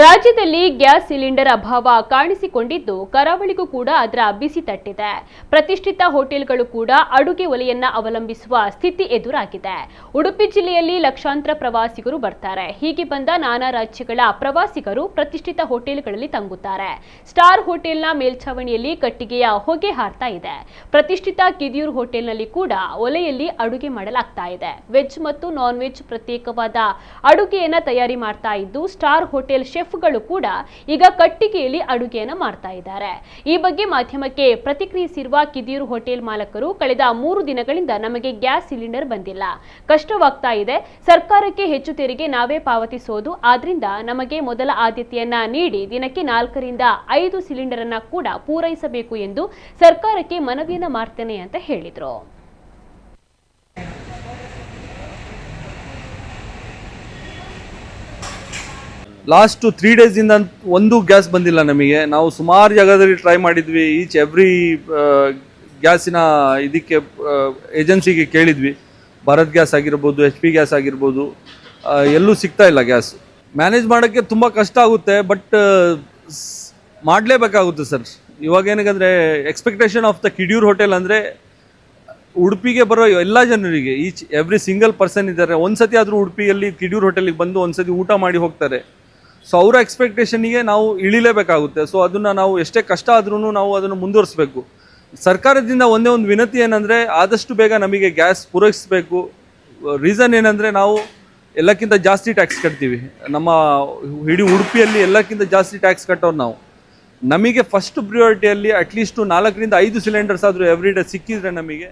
ರಾಜ್ಯದಲ್ಲಿ gas cylinder ಅಭಾವ ಕಾಣಿಸಿಕೊಂಡಿದ್ದು ಕರಾವಳಿಗೂ ಕೂಡ ಅದರ ಬಿಸಿ ತಟ್ಟಿದೆ. ಪ್ರತಿಷ್ಠಿತ ಹೋಟೆಲ್ಗಳು ಕೂಡ ಅಡುಗೆ ಒಲೆಯನ್ನ ಅವಲಂಬಿಸುವ ಸ್ಥಿತಿ ಎದುರಾಗಿದೆ. ಉಡುಪಿ ಜಿಲ್ಲೆಯಲ್ಲಿ ಲಕ್ಷಾಂತರ ಪ್ರವಾಸಿಗರು ಬರ್ತಾರೆ. ಹೀಗೆ ಬಂದ ನಾನಾ ರಾಜ್ಯಗಳ ಪ್ರವಾಸಿಗರು ಪ್ರತಿಷ್ಠಿತ ಹೋಟೆಲ್ಗಳಲ್ಲಿ ತಂಗುತ್ತಾರೆ. ಸ್ಟಾರ್ ಹೋಟೆಲ್ನ ಮೇಲ್ಛಾವಣಿಯಲ್ಲಿ ಕಟ್ಟಿಗೆಯ ಹೊಗೆ ಹಾರ್ತಾ ಇದೆ. ಪ್ರತಿಷ್ಠಿತ ಕಿದಿಯೂರ್ ಹೋಟೆಲ್ನಲ್ಲಿ ಕೂಡ ಒಲೆಯಲ್ಲಿ ಅಡುಗೆ ಮಾಡಲಾಗ್ತಾ ಇದೆ. ವೆಜ್ ಮತ್ತು ನಾನ್ ವೆಜ್ ಪ್ರತ್ಯೇಕವಾದ ಅಡುಗೆಯನ್ನ ತಯಾರಿ ಮಾಡ್ತಾ ಇದ್ದು ಸ್ಟಾರ್ ಹೋಟೆಲ್ ಶೆಫ್ಗಳು ಕೂಡ ಈಗ ಕಟ್ಟಿಗೆಯಲ್ಲಿ ಅಡುಗೆಯನ್ನು ಮಾಡ್ತಾ ಇದ್ದಾರೆ. ಈ ಬಗ್ಗೆ ಮಾಧ್ಯಮಕ್ಕೆ ಪ್ರತಿಕ್ರಿಯಿಸಿರುವ ಕಿದಿಯೂರು ಹೋಟೆಲ್ ಮಾಲಕರು, ಕಳೆದ 3 ದಿನಗಳಿಂದ ನಮಗೆ ಗ್ಯಾಸ್ ಸಿಲಿಂಡರ್ ಬಂದಿಲ್ಲ, ಕಷ್ಟವಾಗ್ತಾ ಇದೆ. ಸರ್ಕಾರಕ್ಕೆ ಹೆಚ್ಚು ತೆರಿಗೆ ನಾವೇ ಪಾವತಿಸೋದು, ಆದ್ರಿಂದ ನಮಗೆ ಮೊದಲ ಆದ್ಯತೆಯನ್ನ ನೀಡಿ ದಿನಕ್ಕೆ 4 ರಿಂದ 5 ಸಿಲಿಂಡರ್ ಅನ್ನ ಕೂಡ ಪೂರೈಸಬೇಕು ಎಂದು ಸರ್ಕಾರಕ್ಕೆ ಮನವಿಯನ್ನ ಮಾಡ್ತೇನೆ ಅಂತ ಹೇಳಿದ್ರು. ಲಾಸ್ಟ್ 3 days ಇಂದ ಒಂದು ಗ್ಯಾಸ್ ಬಂದಿಲ್ಲ ನಮಗೆ. ನಾವು ಸುಮಾರು ಜಾಗದಲ್ಲಿ ಟ್ರೈ ಮಾಡಿದ್ವಿ, ಈಚ್ ಎವ್ರಿ ಗ್ಯಾಸಿನ ಇದಕ್ಕೆ ಏಜೆನ್ಸಿಗೆ ಕೇಳಿದ್ವಿ. ಭಾರತ್ ಗ್ಯಾಸ್ ಆಗಿರ್ಬೋದು, HP ಗ್ಯಾಸ್ ಆಗಿರ್ಬೋದು, ಎಲ್ಲೂ ಸಿಗ್ತಾ ಇಲ್ಲ ಗ್ಯಾಸ್. ಮ್ಯಾನೇಜ್ ಮಾಡೋಕ್ಕೆ ತುಂಬ ಕಷ್ಟ ಆಗುತ್ತೆ, ಬಟ್ ಮಾಡಲೇಬೇಕಾಗುತ್ತೆ ಸರ್. ಇವಾಗ ಏನಕ್ಕಂದರೆ expectation of the Kidiyoor hotel ಅಂದರೆ ಉಡುಪಿಗೆ ಬರೋ ಎಲ್ಲ ಜನರಿಗೆ, ಈಚ್ ಎವ್ರಿ ಸಿಂಗಲ್ ಪರ್ಸನ್ ಇದ್ದಾರೆ, ಒಂದ್ಸತಿ ಆದರೂ ಉಡುಪಿಯಲ್ಲಿ ಕಿಡಿಯೂರ್ ಹೋಟೆಲಿಗೆ ಬಂದು ಒಂದ್ಸತಿ ಊಟ ಮಾಡಿ ಹೋಗ್ತಾರೆ. ಸೊ ಅವರ ಎಕ್ಸ್ಪೆಕ್ಟೇಷನಿಗೆ ನಾವು ಇಳಿಲೇಬೇಕಾಗುತ್ತೆ. ಸೊ ಅದನ್ನು ನಾವು ಎಷ್ಟೇ ಕಷ್ಟ ಆದ್ರೂ ನಾವು ಅದನ್ನು ಮುಂದುವರಿಸಬೇಕು. ಸರ್ಕಾರದಿಂದ ಒಂದೇ ಒಂದು ವಿನಂತಿ ಏನಂದರೆ, ಆದಷ್ಟು ಬೇಗ ನಮಗೆ ಗ್ಯಾಸ್ ಪೂರೈಸಬೇಕು. ರೀಸನ್ ಏನಂದರೆ, ನಾವು ಎಲ್ಲಕ್ಕಿಂತ ಜಾಸ್ತಿ ಟ್ಯಾಕ್ಸ್ ಕಟ್ತೀವಿ. ನಮ್ಮ ಇಡೀ ಉಡುಪಿಯಲ್ಲಿ ಎಲ್ಲಕ್ಕಿಂತ ಜಾಸ್ತಿ ಟ್ಯಾಕ್ಸ್ ಕಟ್ಟೋರು ನಾವು. ನಮಗೆ ಫಸ್ಟ್ ಪ್ರಿಯಾರಿಟಿಯಲ್ಲಿ ಅಟ್ಲೀಸ್ಟು 4 ರಿಂದ 5 ಸಿಲಿಂಡರ್ಸ್ ಆದರೂ ಎವ್ರಿ ಡೇ ಸಿಕ್ಕಿದ್ರೆ ನಮಗೆ